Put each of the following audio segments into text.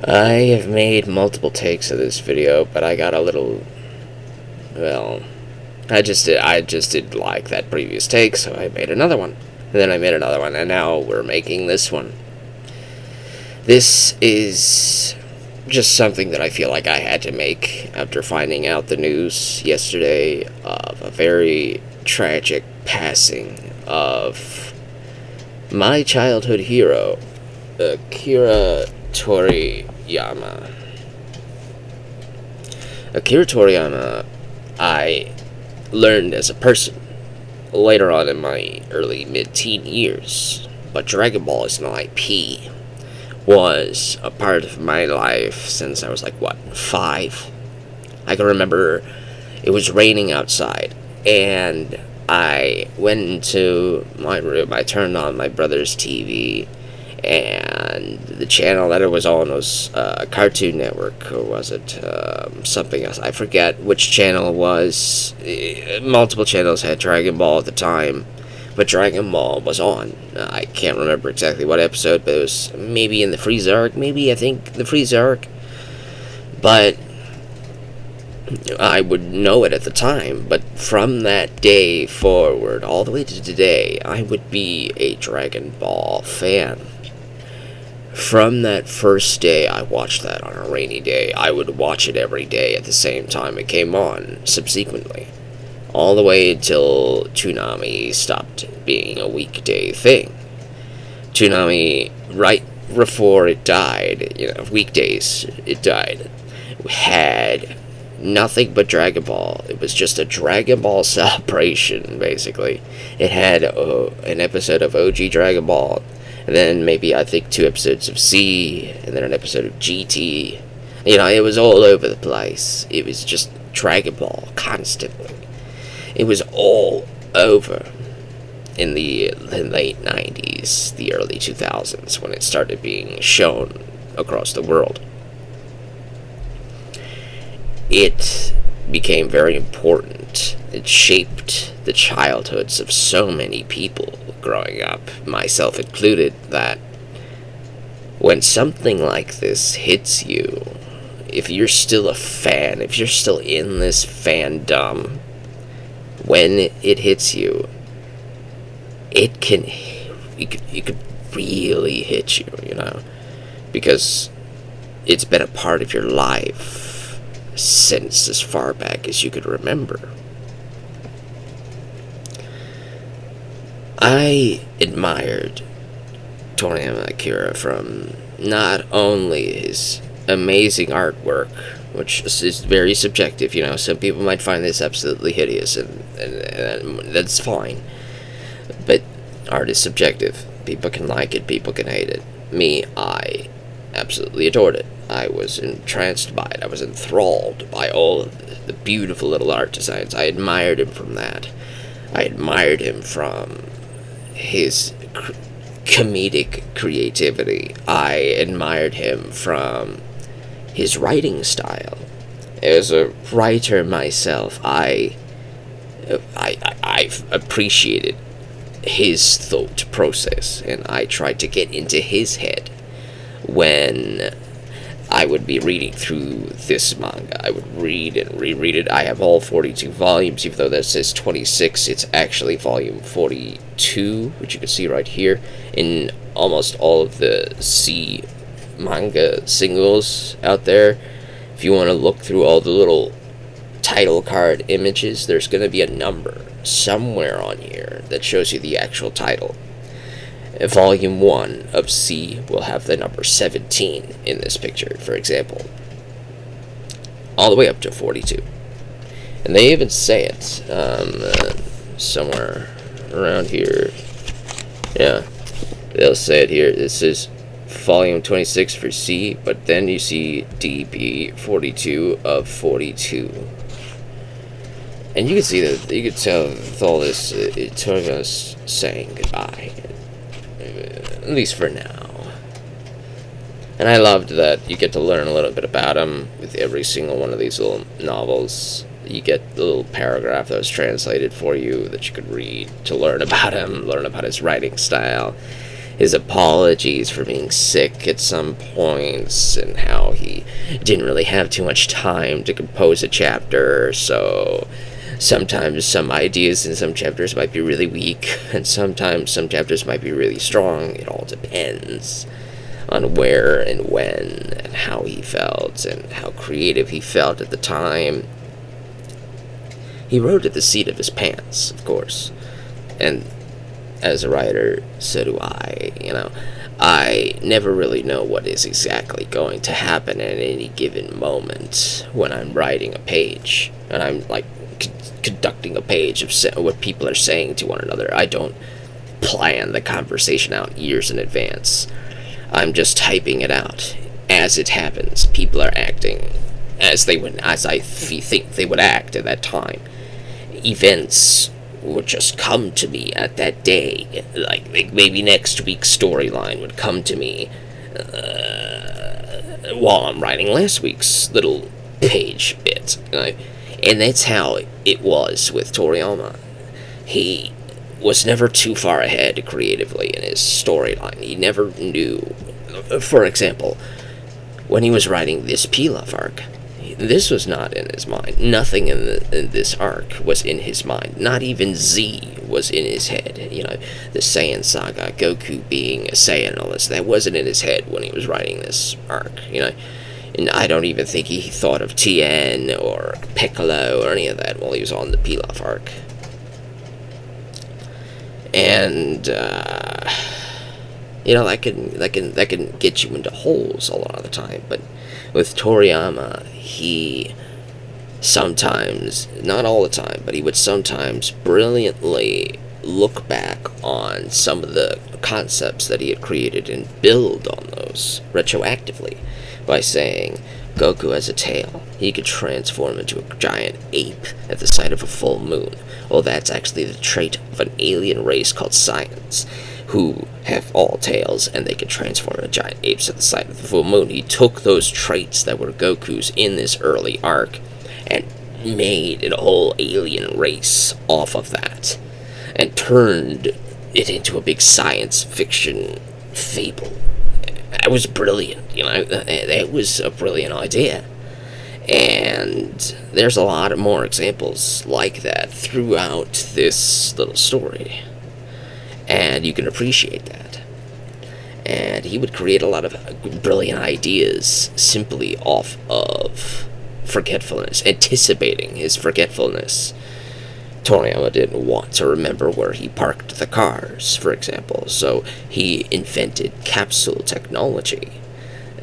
I have made multiple takes of this video, but I got a little, well, I just didn't like that previous take, so I made another one. And then I made another one, and now we're making this one. This is just something that I feel like I had to make after finding out the news yesterday of a very tragic passing of my childhood hero, Akira Toriyama. Akira Toriyama, I learned as a person later on in my early mid-teen years, but Dragon Ball as an IP was a part of my life since I was like, 5? I can remember it was raining outside, and I went into my room, I turned on my brother's TV, and the channel that it was on was Cartoon Network, or was it something else? I forget which channel it was. Multiple channels had Dragon Ball at the time, but Dragon Ball was on. I can't remember exactly what episode, but it was maybe in the Frieza arc, I think the Frieza arc. But I would know it at the time, but from that day forward, all the way to today, I would be a Dragon Ball fan. From that first day I watched that on a rainy day, I would watch it every day at the same time it came on, subsequently. All the way until Toonami stopped being a weekday thing. Toonami, right before it died, weekdays, it died, had nothing but Dragon Ball. It was just a Dragon Ball celebration, basically. It had an episode of OG Dragon Ball, and then maybe, I think, 2 episodes of C, and then an episode of GT. It was all over the place. It was just Dragon Ball, constantly. It was all over in the late 90s, the early 2000s, when it started being shown across the world. It became very important. It shaped the childhoods of so many people growing up, myself included, that when something like this hits you, if you're still a fan, if you're still in this fandom, when it hits you, it could really hit you, because it's been a part of your life since as far back as you could remember. I admired Toriyama Akira from not only his amazing artwork, which is very subjective, some people might find this absolutely hideous, and that's fine, but art is subjective. People can like it, people can hate it. Me, I absolutely adored it. I was entranced by it. I was enthralled by all of the beautiful little art designs. I admired him from that. I admired him from his comedic creativity. I admired him from his writing style. As a writer myself, I've appreciated his thought process, and I tried to get into his head when I would be reading through this manga. I would read and reread it. I have all 42 volumes, even though that says 26. It's actually volume 42, which you can see right here, in almost all of the C manga singles out there. If you want to look through all the little title card images, there's going to be a number somewhere on here that shows you the actual title. Volume 1 of C will have the number 17 in this picture, for example, all the way up to 42. And they even say it somewhere around here. Yeah, they'll say it here. This is volume 26 for C, but then you see DB 42 of 42. And you can see that, you can tell with all this, Toriyama's saying goodbye. At least for now. And I loved that you get to learn a little bit about him with every single one of these little novels. You get the little paragraph that was translated for you that you could read to learn about him, learn about his writing style, his apologies for being sick at some points, and how he didn't really have too much time to compose a chapter, so sometimes some ideas in some chapters might be really weak, and sometimes some chapters might be really strong. It all depends on where and when and how he felt and how creative he felt at the time. He wrote at the seat of his pants, of course, and as a writer, so do I. I never really know what is exactly going to happen at any given moment when I'm writing a page, and I'm like conducting a page of what people are saying to one another. I don't plan the conversation out years in advance. I'm just typing it out as it happens. People are acting as I think they would act at that time. Events would just come to me at that day. Like maybe next week's storyline would come to me while I'm writing last week's little page bit. And that's how it was with Toriyama. He was never too far ahead creatively in his storyline. He never knew. For example, when he was writing this Pilaf arc, this was not in his mind. Nothing in this arc was in his mind. Not even Z was in his head. The Saiyan saga, Goku being a Saiyan and all this, that wasn't in his head when he was writing this arc. And I don't even think he thought of Tien or Piccolo or any of that while he was on the Pilaf arc. And that can get you into holes a lot of the time. But with Toriyama, he sometimes, not all the time, but he would sometimes brilliantly look back on some of the concepts that he had created and build on those retroactively by saying, Goku has a tail. He could transform into a giant ape at the sight of a full moon. Well, that's actually the trait of an alien race called Saiyans, who have all tails, and they can transform into giant apes at the sight of the full moon. He took those traits that were Goku's in this early arc and made a whole alien race off of that, and turned it into a big science fiction fable. That was brilliant, That was a brilliant idea. And there's a lot of more examples like that throughout this little story. And you can appreciate that. And he would create a lot of brilliant ideas simply off of forgetfulness, anticipating his forgetfulness. Toriyama didn't want to remember where he parked the cars, for example, so he invented capsule technology.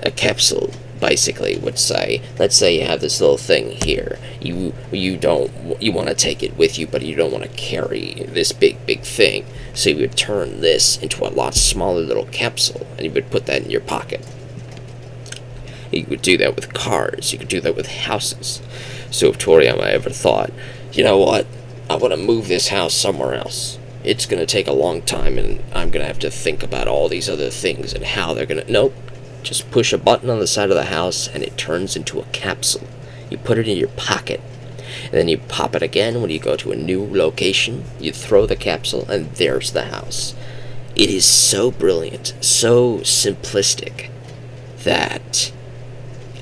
A capsule basically would say, let's say you have this little thing here, you want to take it with you, but you don't want to carry this big thing, so you would turn this into a lot smaller little capsule, and you would put that in your pocket. You could do that with cars, you could do that with houses. So if Toriyama ever thought, you know what, I want to move this house somewhere else, it's going to take a long time, and I'm going to have to think about all these other things and how they're going to... Nope. Just push a button on the side of the house, and it turns into a capsule. You put it in your pocket, and then you pop it again when you go to a new location. You throw the capsule, and there's the house. It is so brilliant, so simplistic, that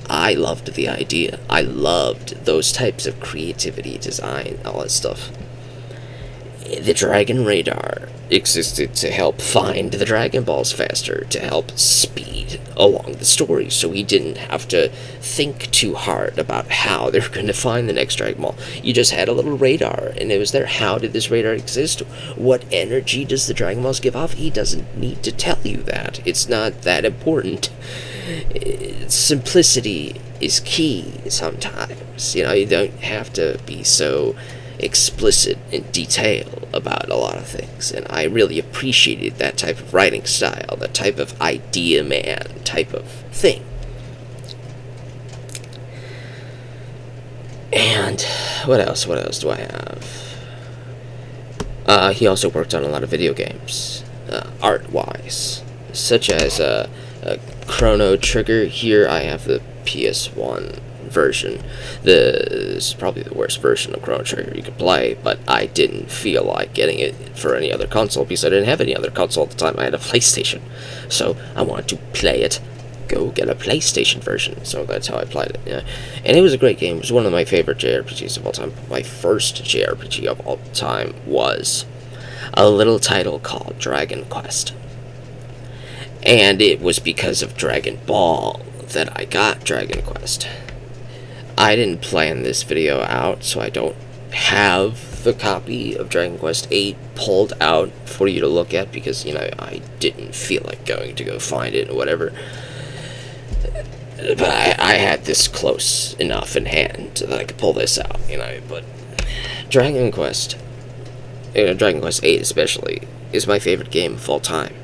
I loved the idea. I loved those types of creativity, design, all that stuff. The Dragon Radar existed to help find the Dragon Balls faster, to help speed along the story, so he didn't have to think too hard about how they were going to find the next Dragon Ball. You just had a little radar, and it was there. How did this radar exist? What energy does the Dragon Balls give off? He doesn't need to tell you that. It's not that important. Simplicity is key sometimes. You don't have to be so explicit in detail about a lot of things, and I really appreciated that type of writing style, that type of idea man type of thing. And what else do I have? He also worked on a lot of video games, art-wise, such as Chrono Trigger. Here I have the PS1 version. This is probably the worst version of Chrono Trigger you could play, but I didn't feel like getting it for any other console because I didn't have any other console at the time. I had a PlayStation, so I wanted to play it. Go get a PlayStation version, so that's how I played it. Yeah, and it was a great game. It was one of my favorite JRPGs of all time. My first JRPG of all time was a little title called Dragon Quest, and it was because of Dragon Ball that I got Dragon Quest. I didn't plan this video out, so I don't have the copy of Dragon Quest 8 pulled out for you to look at because, I didn't feel like going to go find it or whatever. But I had this close enough in hand that I could pull this out, but Dragon Quest 8 especially, is my favorite game of all time.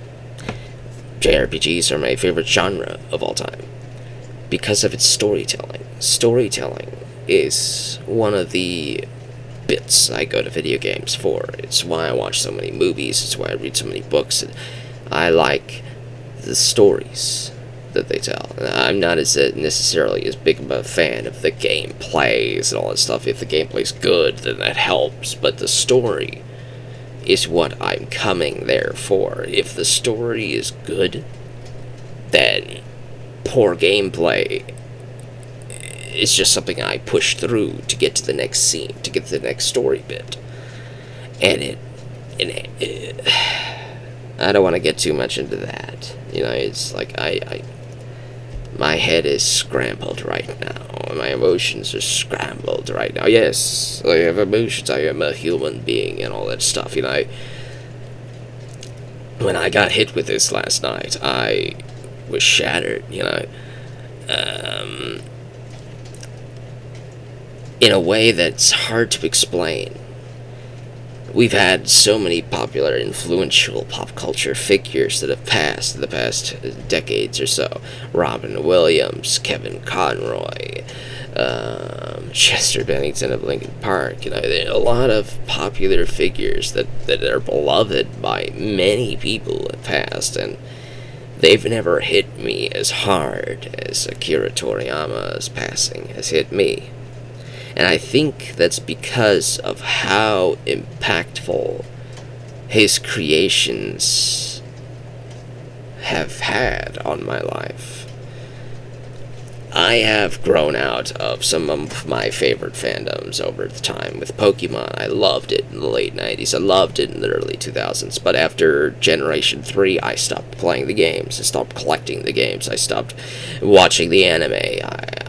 JRPGs are my favorite genre of all time because of its storytelling. Storytelling is one of the bits I go to video games for. It's why I watch so many movies, it's why I read so many books. I like the stories that they tell. I'm not necessarily as big of a fan of the gameplays and all that stuff. If the gameplay's good, then that helps, but the story is what I'm coming there for. If the story is good, then poor gameplay is just something I push through to get to the next scene, to get to the next story bit. And I don't want to get too much into that. It's like my head is scrambled right now. My emotions are scrambled right now. Yes, I have emotions. I am a human being and all that stuff. When I got hit with this last night, I was shattered, in a way that's hard to explain. We've had so many popular, influential pop culture figures that have passed in the past decades or so. Robin Williams, Kevin Conroy, Chester Bennington of Linkin Park. There are a lot of popular figures that are beloved by many people in the past, and they've never hit me as hard as Akira Toriyama's passing has hit me. And I think that's because of how impactful his creations have had on my life. I have grown out of some of my favorite fandoms over the time. With Pokemon, I loved it in the late 90s. I loved it in the early 2000s. But after Generation 3, I stopped playing the games. I stopped collecting the games. I stopped watching the anime.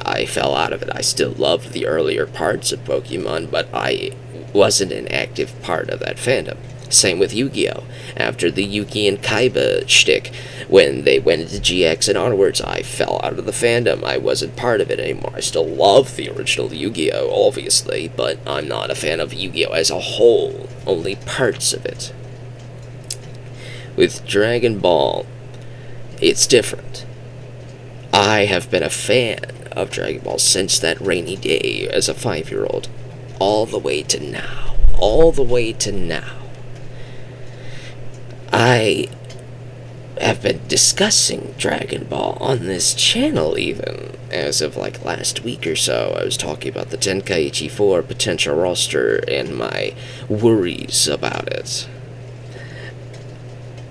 I fell out of it. I still loved the earlier parts of Pokemon, but I wasn't an active part of that fandom. Same with Yu-Gi-Oh! After the Yugi and Kaiba shtick, when they went into GX and onwards, I fell out of the fandom. I wasn't part of it anymore. I still love the original Yu-Gi-Oh! Obviously, but I'm not a fan of Yu-Gi-Oh! As a whole, only parts of it. With Dragon Ball, it's different. I have been a fan of Dragon Ball since that rainy day as a 5-year-old, all the way to now. All the way to now. I have been discussing Dragon Ball on this channel even, as of like last week or so. I was talking about the Tenkaichi 4 potential roster and my worries about it.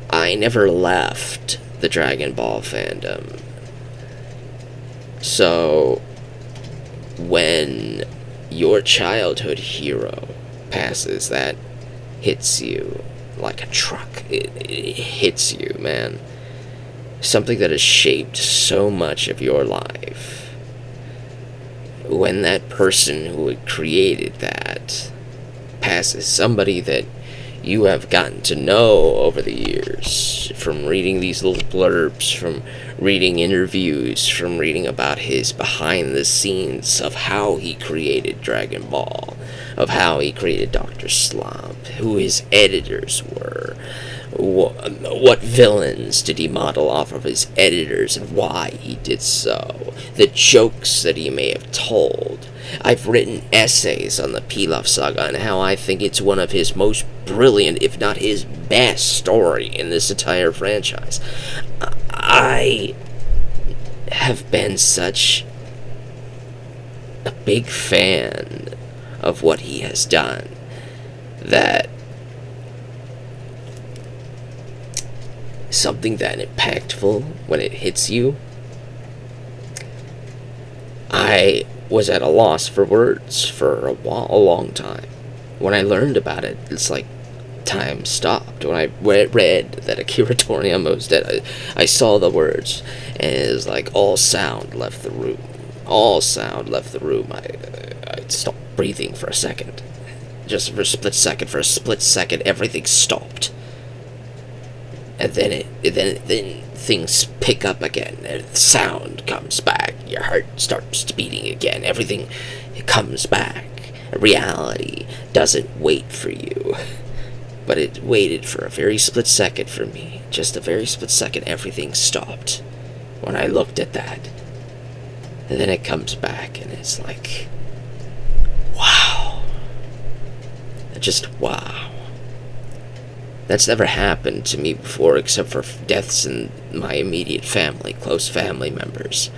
I never left the Dragon Ball fandom. So, when your childhood hero passes, that hits you like a truck. It hits you, man. Something that has shaped so much of your life. When that person who had created that passes, somebody that you have gotten to know over the years, from reading these little blurbs, from reading interviews, from reading about his behind the scenes of how he created Dragon Ball, of how he created Dr. Slump, who his editors were, what villains did he model off of his editors and why he did so, the jokes that he may have told. I've written essays on the Pilaf Saga and how I think it's one of his most brilliant, if not his best story in this entire franchise. I have been such a big fan of what he has done, that something that impactful when it hits you, I was at a loss for words for a long time. When I learned about it, it's like time stopped. When I read that Akira Toriyama was dead, I saw the words, and it was like all sound left the room. All sound left the room. I stopped breathing for a second. Just for a split second, everything stopped. And then then things pick up again, and sound comes back. Your heart starts beating again. Everything comes back. Reality doesn't wait for you, but it waited for a very split second for me. Just a very split second, everything stopped when I looked at that. And then it comes back, and it's like, wow. Just wow. That's never happened to me before, except for deaths in my immediate family, close family members.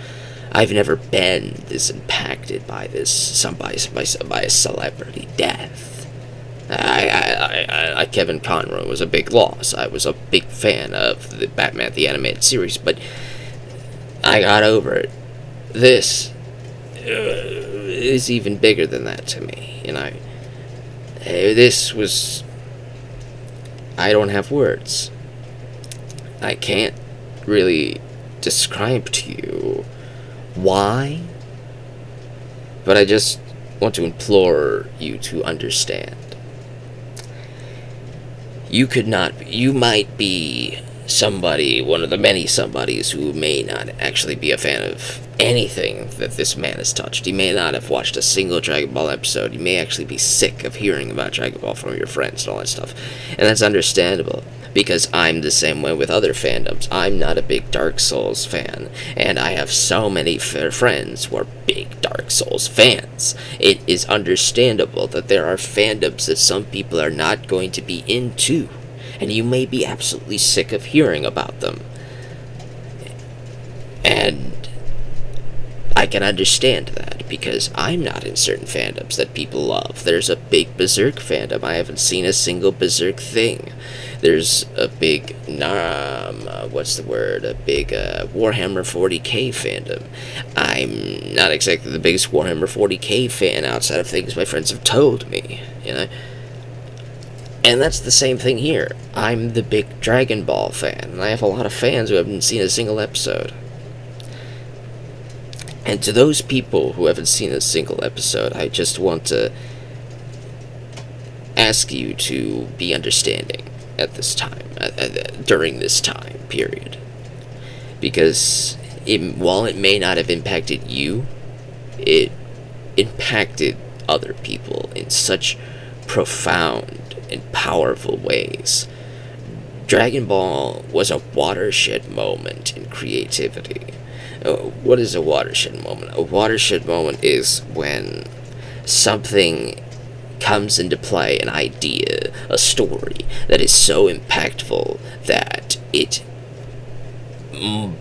I've never been this impacted by by a celebrity death. Kevin Conroy was a big loss. I was a big fan of the Batman the Animated Series, but I got over it. This is even bigger than that to me, this was... I don't have words. I can't really describe to you why, but I just want to implore you to understand. You might be somebody, one of the many somebodies who may not actually be a fan of anything that this man has touched. You may not have watched a single Dragon Ball episode. You may actually be sick of hearing about Dragon Ball from your friends and all that stuff. And that's understandable, because I'm the same way with other fandoms. I'm not a big Dark Souls fan, and I have so many friends who are big Dark Souls fans. It is understandable that there are fandoms that some people are not going to be into, and you may be absolutely sick of hearing about them. And I can understand that, because I'm not in certain fandoms that people love. There's a big Berserk fandom. I haven't seen a single Berserk thing. There's a big, a big Warhammer 40k fandom. I'm not exactly the biggest Warhammer 40k fan outside of things my friends have told me, And that's the same thing here. I'm the big Dragon Ball fan, and I have a lot of fans who haven't seen a single episode. And to those people who haven't seen a single episode, I just want to ask you to be understanding at this time, during this time period. Because while it may not have impacted you, it impacted other people in such profound and powerful ways. Dragon Ball was a watershed moment in creativity. What is a watershed moment? A watershed moment is when something comes into play, an idea, a story, that is so impactful that it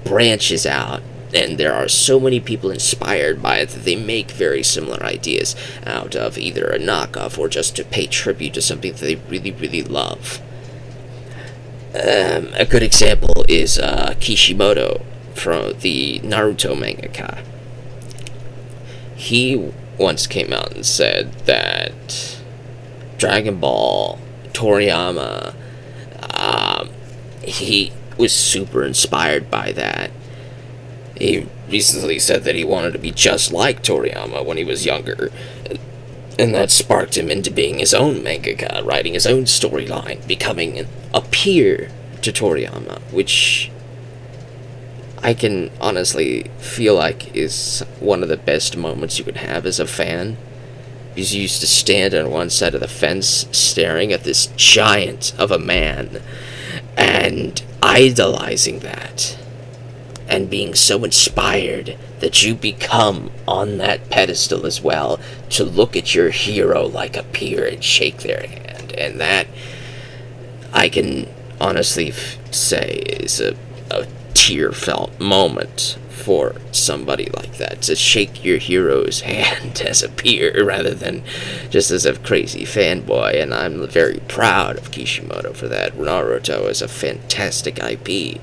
branches out, and there are so many people inspired by it that they make very similar ideas out of either a knockoff or just to pay tribute to something that they really, really love. A good example is Kishimoto from the Naruto mangaka. He once came out and said that Dragon Ball, Toriyama, he was super inspired by that. He recently said that he wanted to be just like Toriyama when he was younger, and that sparked him into being his own mangaka, writing his own storyline, becoming a peer to Toriyama, which I can honestly feel like is one of the best moments you could have as a fan, because you used to stand on one side of the fence staring at this giant of a man and idolizing that, and being so inspired that you become on that pedestal as well, to look at your hero like a peer and shake their hand. And that, I can honestly say, is a tear-felt moment for somebody like that, to shake your hero's hand as a peer rather than just as a crazy fanboy, and I'm very proud of Kishimoto for that. Naruto is a fantastic IP,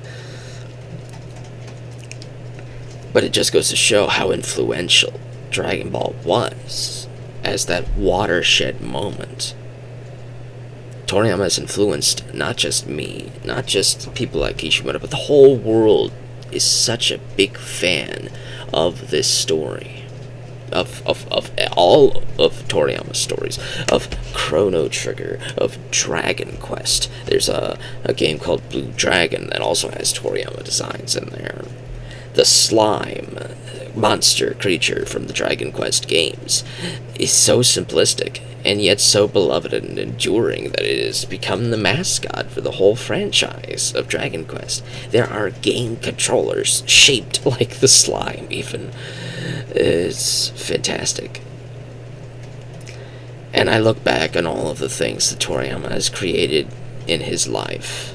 but it just goes to show how influential Dragon Ball was as that watershed moment. Toriyama has influenced not just me, not just people like Kishimoto, but the whole world is such a big fan of this story. Of all of Toriyama's stories. Of Chrono Trigger, of Dragon Quest. There's a game called Blue Dragon that also has Toriyama designs in there. The slime monster creature from the Dragon Quest games is so simplistic and yet so beloved and enduring that it has become the mascot for the whole franchise of Dragon Quest. There are game controllers shaped like the slime, even. It's fantastic. And I look back on all of the things that Toriyama has created in his life,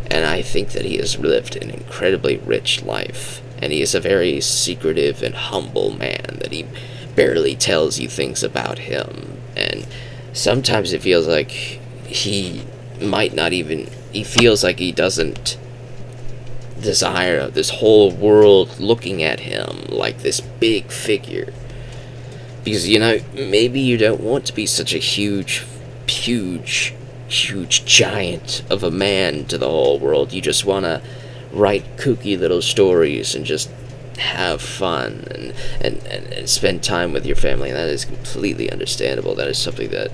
and I think that he has lived an incredibly rich life, and he is a very secretive and humble man, that he barely tells you things about him, and sometimes it feels like he feels like he doesn't desire this whole world looking at him like this big figure, because, maybe you don't want to be such a huge giant of a man to the whole world. You just want to write kooky little stories and just have fun and spend time with your family, and that is completely understandable. That is something that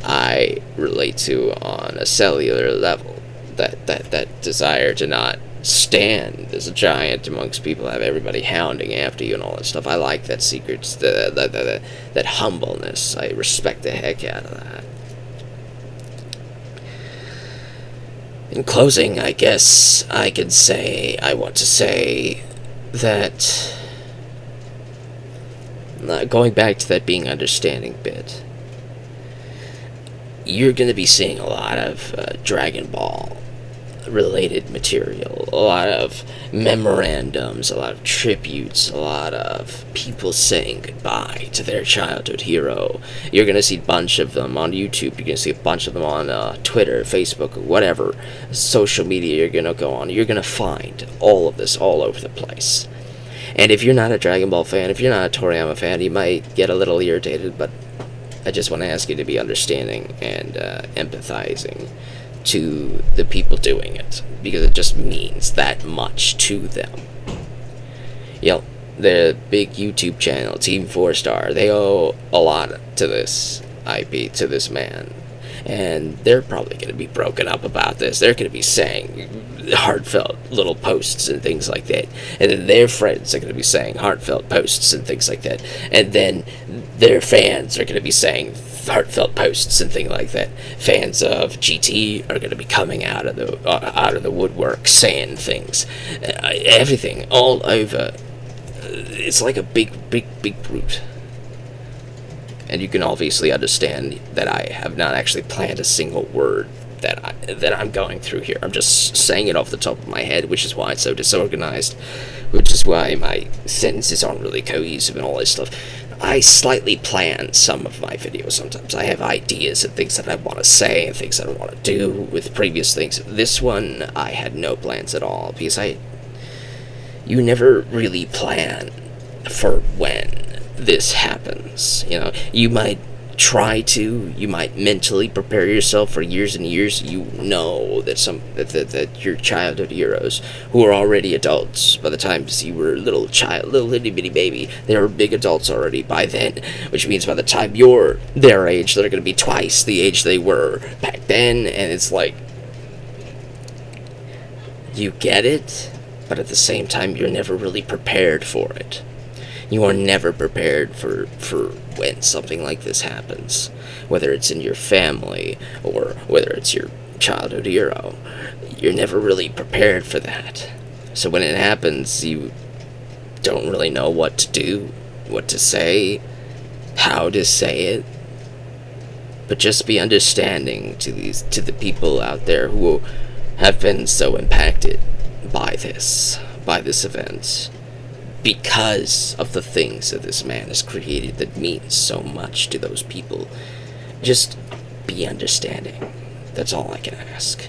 I relate to on a cellular level, that desire to not stand as a giant amongst people, have everybody hounding after you and all that stuff. I like that secret, that humbleness. I respect the heck out of that. In closing, I guess I want to say that, going back to that being understanding bit, you're going to be seeing a lot of Dragon Ball related material, a lot of memorandums, a lot of tributes, a lot of people saying goodbye to their childhood hero. You're going to see a bunch of them on YouTube, you're going to see a bunch of them on Twitter, Facebook, or whatever social media you're going to go on. You're going to find all of this all over the place. And if you're not a Dragon Ball fan, if you're not a Toriyama fan, you might get a little irritated, but I just want to ask you to be understanding and empathizing to the people doing it, because it just means that much to them. The big YouTube channel, Team 4 Star, they owe a lot to this IP, to this man, and they're probably going to be broken up about this. They're going to be saying heartfelt little posts and things like that, and then their friends are going to be saying heartfelt posts and things like that, and then their fans are going to be saying heartfelt posts and things like that. Fans of GT are going to be coming out of the woodwork saying things, everything all over. It's like a big brute. And you can obviously understand that I have not actually planned a single word that I'm going through here. I'm just saying it off the top of my head, which is why it's so disorganized, which is why my sentences aren't really cohesive and all this stuff. I slightly plan some of my videos sometimes. I have ideas and things that I want to say and things that I want to do with previous things. This one, I had no plans at all, because you never really plan for when this happens. You might try to, you might mentally prepare yourself for years and years. That your childhood heroes, who are already adults by the time you were a little itty bitty baby, they were big adults already by then, which means by the time you're their age, they're going to be twice the age they were back then. And it's like, you get it, but at the same time, you're never really prepared for it. You are never prepared for when something like this happens, whether it's in your family or whether it's your childhood hero. You're never really prepared for that. So when it happens, you don't really know what to do, what to say, how to say it. But just be understanding to the people out there who have been so impacted by this event, because of the things that this man has created that means so much to those people. Just be understanding. That's all I can ask.